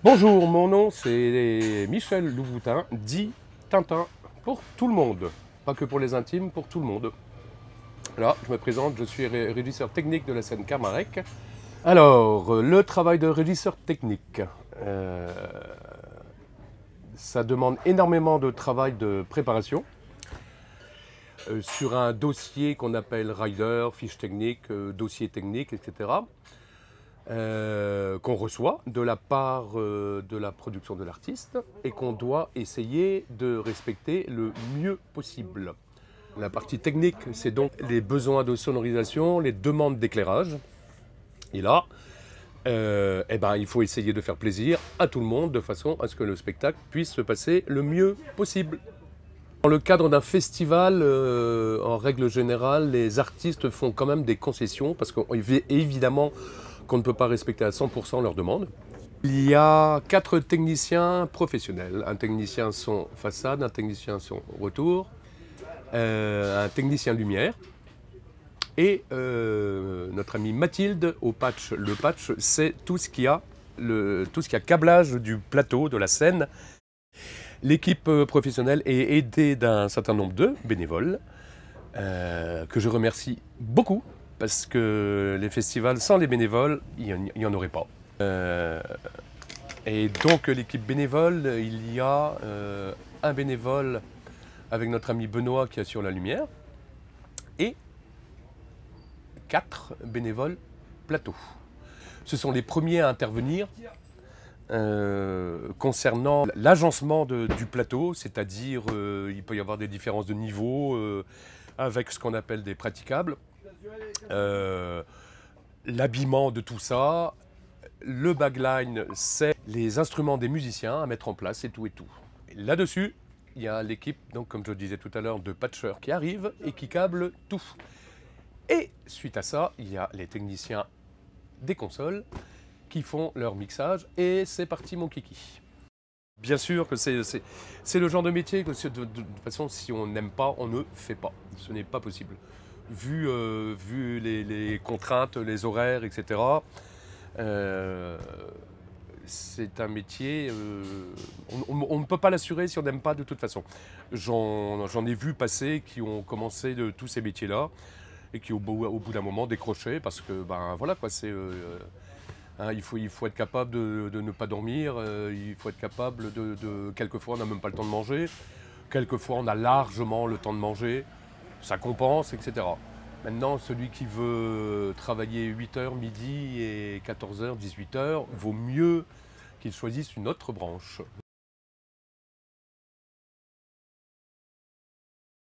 Bonjour, mon nom c'est Michel Louboutin, dit Tintin, pour tout le monde. Pas que pour les intimes, pour tout le monde. Là, je me présente, je suis régisseur technique de la scène Carmarec. Alors, le travail de régisseur technique, euh, ça demande énormément de travail de préparation sur un dossier qu'on appelle rider, fiche technique, dossier technique, etc. Qu'on reçoit de la part de la production de l'artiste et qu'on doit essayer de respecter le mieux possible. La partie technique, c'est donc les besoins de sonorisation, les demandes d'éclairage. Et là, il faut essayer de faire plaisir à tout le monde de façon à ce que le spectacle puisse se passer le mieux possible. Dans le cadre d'un festival, en règle générale, les artistes font quand même des concessions parce qu'évidemment qu'on ne peut pas respecter à 100% leurs demandes. Il y a 4 techniciens professionnels. Un technicien son façade, un technicien son retour, un technicien lumière et notre amie Mathilde au patch. Le patch, c'est tout ce qui a câblage du plateau, de la scène. L'équipe professionnelle est aidée d'un certain nombre de bénévoles que je remercie beaucoup parce que les festivals sans les bénévoles, il n'y en aurait pas. Et donc l'équipe bénévole, il y a un bénévole avec notre ami Benoît qui assure la lumière et 4 bénévoles plateau. Ce sont les premiers à intervenir concernant l'agencement du plateau, c'est-à-dire il peut y avoir des différences de niveau avec ce qu'on appelle des praticables, l'habillement de tout ça, le bagline, c'est les instruments des musiciens à mettre en place et tout et tout. Là-dessus, il y a l'équipe, donc comme je disais tout à l'heure, de patcheurs qui arrive et qui câble tout. Et suite à ça, il y a les techniciens des consoles qui font leur mixage et c'est parti mon kiki. Bien sûr que c'est le genre de métier que de toute façon, si on n'aime pas, on ne fait pas. Ce n'est pas possible. Vu les contraintes, les horaires, etc., c'est un métier, on ne peut pas l'assurer si on n'aime pas de toute façon. J'en ai vu passer qui ont commencé de tous ces métiers-là et qui au bout d'un moment décrochaient parce que ben voilà quoi, hein, il faut être capable de ne pas dormir, il faut être capable quelquefois on n'a même pas le temps de manger, quelquefois on a largement le temps de manger, ça compense, etc. Maintenant, celui qui veut travailler 8h midi et 14h, 18h, vaut mieux qu'il choisisse une autre branche.